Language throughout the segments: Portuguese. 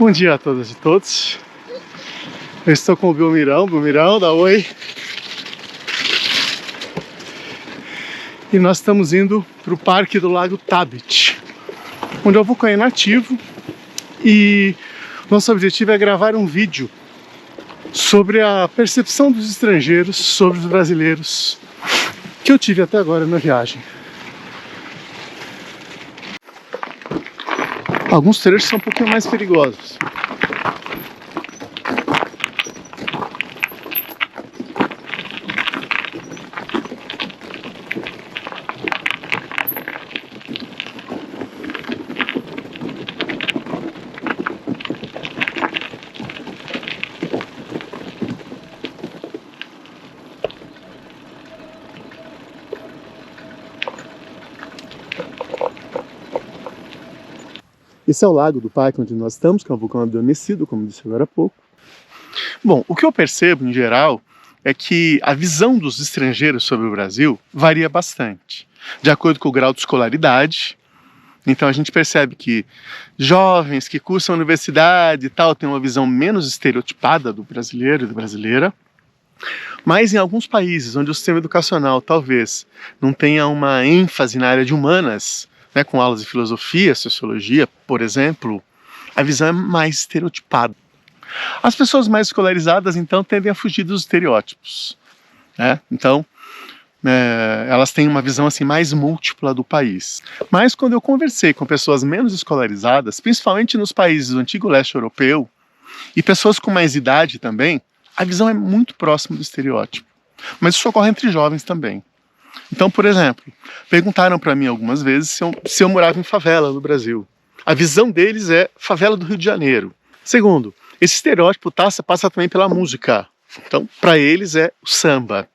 Bom dia a todas e todos. Eu estou com o Belmirão, dá oi. E nós estamos indo para o Parque do Lago Tabet, onde é um vulcão inativo, e nosso objetivo é gravar um vídeo sobre a percepção dos estrangeiros sobre os brasileiros que eu tive até agora na viagem. Alguns trechos são um pouquinho mais perigosos. Esse é o lago do parque onde nós estamos, que é um vulcão adormecido, como disse agora há pouco. Bom, o que eu percebo, em geral, é que a visão dos estrangeiros sobre o Brasil varia bastante, de acordo com o grau de escolaridade. Então a gente percebe que jovens que cursam a universidade e tal têm uma visão menos estereotipada do brasileiro e da brasileira. Mas em alguns países onde o sistema educacional talvez não tenha uma ênfase na área de humanas, né, com aulas de filosofia, sociologia, por exemplo, a visão é mais estereotipada. As pessoas mais escolarizadas, então, tendem a fugir dos estereótipos, né? Então, elas têm uma visão assim, mais múltipla do país. Mas quando eu conversei com pessoas menos escolarizadas, principalmente nos países do antigo leste europeu, e pessoas com mais idade também, a visão é muito próxima do estereótipo. Mas isso ocorre entre jovens também. Então, por exemplo, perguntaram para mim algumas vezes se eu morava em favela no Brasil. A visão deles é favela do Rio de Janeiro. Segundo, esse estereótipo passa também pela música. Então, para eles é o samba.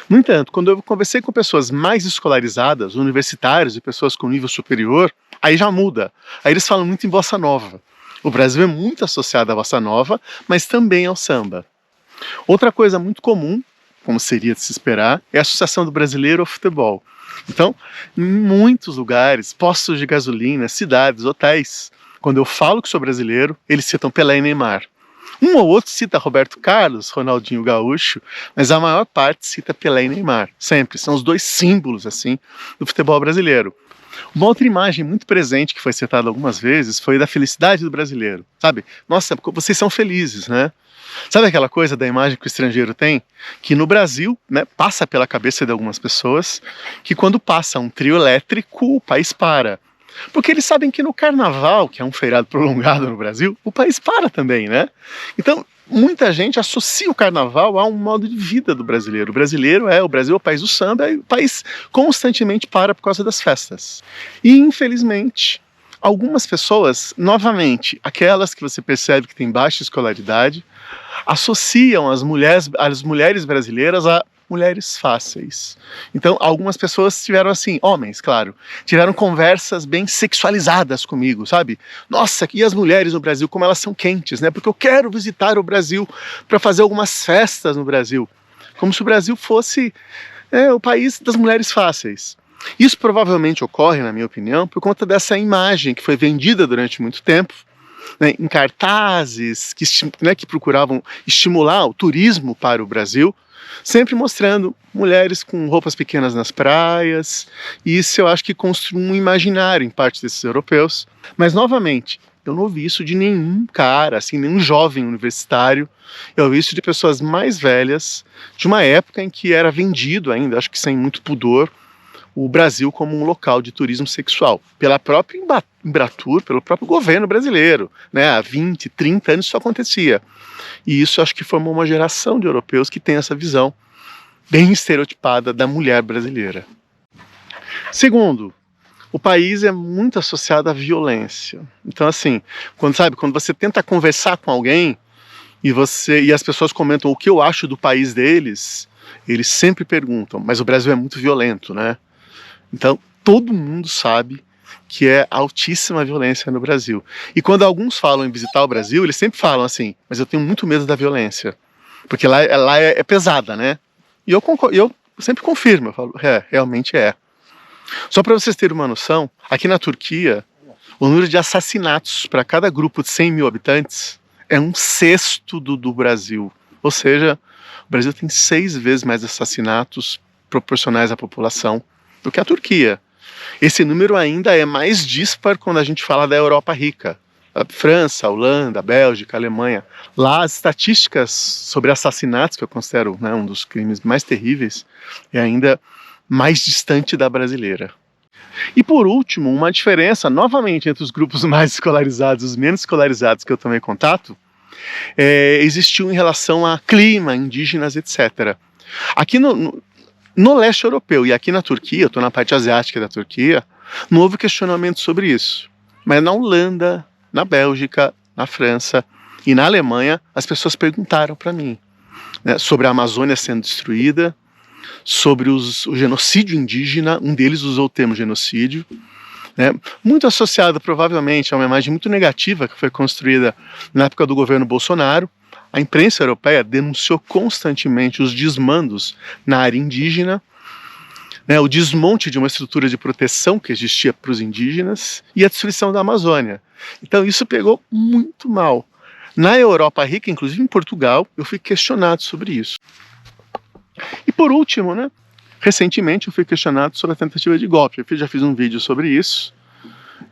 No entanto, quando eu conversei com pessoas mais escolarizadas, universitários e pessoas com nível superior, aí já muda. Aí eles falam muito em bossa nova. O Brasil é muito associado à bossa nova, mas também ao samba. Outra coisa muito comum, como seria de se esperar, é a associação do brasileiro ao futebol. Então, em muitos lugares, postos de gasolina, cidades, hotéis, quando eu falo que sou brasileiro, eles citam Pelé e Neymar. Um ou outro cita Roberto Carlos, Ronaldinho Gaúcho, mas a maior parte cita Pelé e Neymar. Sempre, são os dois símbolos assim do futebol brasileiro. Uma outra imagem muito presente que foi citada algumas vezes foi da felicidade do brasileiro, sabe? Nossa, vocês são felizes, né? Sabe aquela coisa da imagem que o estrangeiro tem? Que no Brasil, né, passa pela cabeça de algumas pessoas que quando passa um trio elétrico, o país para. Porque eles sabem que no carnaval, que é um feriado prolongado no Brasil, o país para também, né? Então, muita gente associa o carnaval a um modo de vida do brasileiro. O Brasil é o país do samba, e o país constantemente para por causa das festas. E, infelizmente, algumas pessoas, novamente, aquelas que você percebe que têm baixa escolaridade, associam as mulheres brasileiras a mulheres fáceis. Então, algumas pessoas tiveram assim, homens, claro, tiveram conversas bem sexualizadas comigo, sabe? Nossa, e as mulheres no Brasil, como elas são quentes, né? Porque eu quero visitar o Brasil para fazer algumas festas no Brasil. Como se o Brasil fosse o país das mulheres fáceis. Isso provavelmente ocorre, na minha opinião, por conta dessa imagem que foi vendida durante muito tempo, né, em cartazes que procuravam estimular o turismo para o Brasil, sempre mostrando mulheres com roupas pequenas nas praias, e isso eu acho que construiu um imaginário em parte desses europeus. Mas, novamente, eu não ouvi isso de nenhum cara, assim, nenhum jovem universitário. Eu ouvi isso de pessoas mais velhas, de uma época em que era vendido ainda, acho que sem muito pudor, o Brasil como um local de turismo sexual, pela própria Embratur, pelo próprio governo brasileiro, né? Há 20, 30 anos isso acontecia. E isso acho que formou uma geração de europeus que tem essa visão bem estereotipada da mulher brasileira. Segundo, o país é muito associado à violência. Então, assim, quando você tenta conversar com alguém e as pessoas comentam o que eu acho do país deles, eles sempre perguntam, mas o Brasil é muito violento, né? Então, todo mundo sabe que é altíssima violência no Brasil. E quando alguns falam em visitar o Brasil, eles sempre falam assim, mas eu tenho muito medo da violência, porque lá é pesada, né? E eu sempre confirmo, eu falo, realmente é. Só para vocês terem uma noção, aqui na Turquia, O número de assassinatos para cada grupo de 100 mil habitantes é 1/6 do Brasil. Ou seja, o Brasil tem 6 vezes mais assassinatos proporcionais à população do que a Turquia. Esse número ainda é mais dispar quando a gente fala da Europa rica. A França, a Holanda, a Bélgica, a Alemanha. Lá as estatísticas sobre assassinatos, que eu considero, né, um dos crimes mais terríveis, é ainda mais distante da brasileira. E por último, uma diferença, novamente, entre os grupos mais escolarizados e os menos escolarizados que eu tomei contato, existiu em relação a clima, indígenas, etc. Aqui no leste europeu e aqui na Turquia, eu estou na parte asiática da Turquia, não houve questionamento sobre isso. Mas na Holanda, na Bélgica, na França e na Alemanha, as pessoas perguntaram para mim, né, sobre a Amazônia sendo destruída, sobre o genocídio indígena. Um deles usou o termo genocídio, né, muito associado provavelmente a uma imagem muito negativa que foi construída na época do governo Bolsonaro. A imprensa europeia denunciou constantemente os desmandos na área indígena, né, o desmonte de uma estrutura de proteção que existia para os indígenas e a destruição da Amazônia. Então isso pegou muito mal. Na Europa rica, inclusive em Portugal, eu fui questionado sobre isso. E por último, né, recentemente eu fui questionado sobre a tentativa de golpe. Eu já fiz um vídeo sobre isso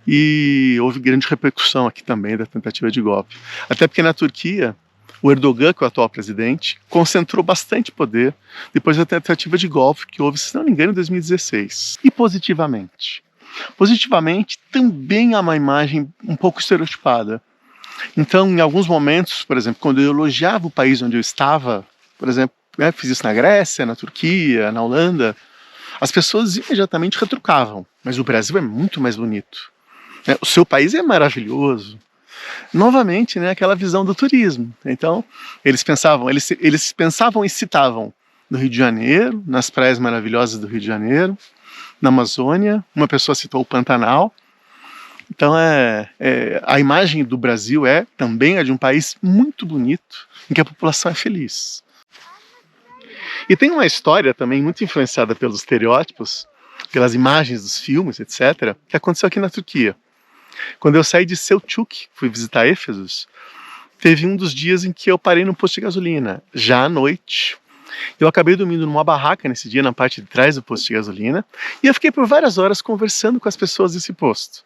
e houve grande repercussão aqui também da tentativa de golpe. Até porque na Turquia, o Erdogan, que é o atual presidente, concentrou bastante poder depois da tentativa de golpe que houve, se não me engano, em 2016. E positivamente? Positivamente, também há uma imagem um pouco estereotipada. Então, em alguns momentos, por exemplo, quando eu elogiava o país onde eu estava, por exemplo, fiz isso na Grécia, na Turquia, na Holanda, as pessoas imediatamente retrucavam. Mas o Brasil é muito mais bonito. O seu país é maravilhoso. Novamente, né, aquela visão do turismo. Então, eles pensavam e citavam no Rio de Janeiro, nas praias maravilhosas do Rio de Janeiro, na Amazônia, uma pessoa citou o Pantanal. Então, a imagem do Brasil é também a de um país muito bonito, em que a população é feliz. E tem uma história também muito influenciada pelos estereótipos, pelas imagens dos filmes, etc., que aconteceu aqui na Turquia. Quando eu saí de Selçuk, fui visitar Éfesos, teve um dos dias em que eu parei no posto de gasolina, já à noite. Eu acabei dormindo numa barraca nesse dia, na parte de trás do posto de gasolina, e eu fiquei por várias horas conversando com as pessoas desse posto.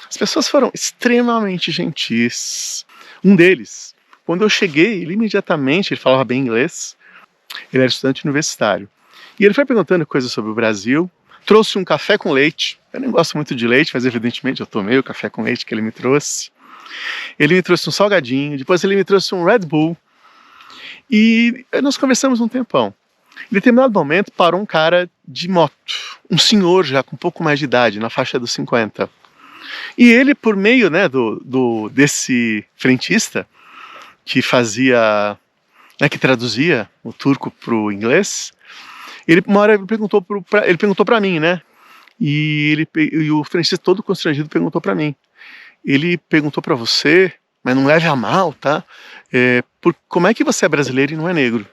As pessoas foram extremamente gentis. Um deles, quando eu cheguei, ele imediatamente, ele falava bem inglês, ele era estudante universitário, e ele foi perguntando coisas sobre o Brasil, trouxe um café com leite. Eu nem gosto muito de leite, mas evidentemente eu tomei o café com leite que ele me trouxe. Ele me trouxe um salgadinho, depois ele me trouxe um Red Bull. E nós conversamos um tempão. Em determinado momento parou um cara de moto, um senhor já com um pouco mais de idade, na faixa dos 50. E ele, por meio, né, desse frentista, que fazia, né, que traduzia o turco para o inglês, uma hora ele perguntou para mim, né? E o frentista todo constrangido perguntou para mim. Ele perguntou para você, mas não leve a mal, tá? Como é que você é brasileiro e não é negro?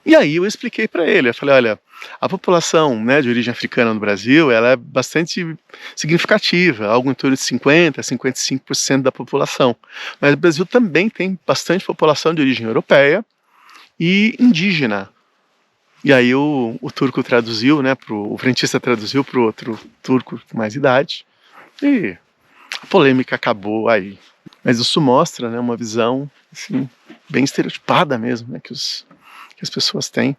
E aí eu expliquei para ele, eu falei, olha, a população, né, de origem africana no Brasil, ela é bastante significativa, algo em torno de 50% a 55% da população. Mas o Brasil também tem bastante população de origem europeia e indígena. E aí o turco traduziu, né, o frentista traduziu para o outro turco com mais idade, e a polêmica acabou aí. Mas isso mostra, né, uma visão assim, bem estereotipada mesmo, né, que as pessoas têm.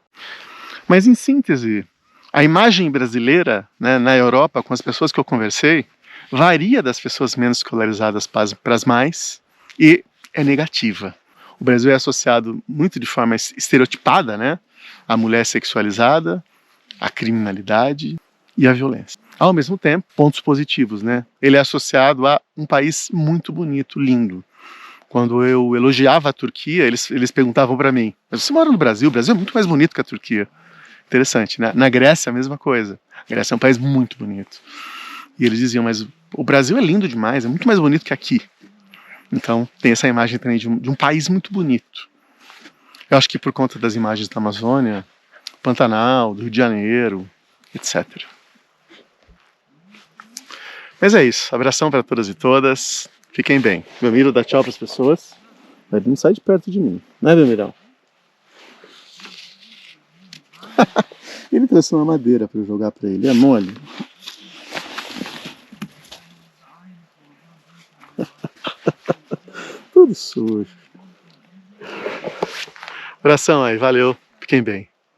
Mas em síntese, a imagem brasileira, né, na Europa, com as pessoas que eu conversei, varia das pessoas menos escolarizadas para as mais, e é negativa. O Brasil é associado muito de forma estereotipada, né, à mulher sexualizada, à criminalidade e à violência. Ao mesmo tempo, pontos positivos, né? Ele é associado a um país muito bonito, lindo. Quando eu elogiava a Turquia, eles perguntavam para mim, mas você mora no Brasil? O Brasil é muito mais bonito que a Turquia. Interessante, né? Na Grécia, a mesma coisa. A Grécia é um país muito bonito. E eles diziam, mas o Brasil é lindo demais, é muito mais bonito que aqui. Então, tem essa imagem também de um país muito bonito. Eu acho que por conta das imagens da Amazônia, Pantanal, do Rio de Janeiro, etc. Mas é isso, abração para todas e todas, fiquem bem. Belmiro dá tchau para as pessoas, mas ele não sai de perto de mim, né, Belmirão? Ele trouxe uma madeira para eu jogar para ele, é mole. Tudo sujo. Abração aí, valeu, fiquem bem.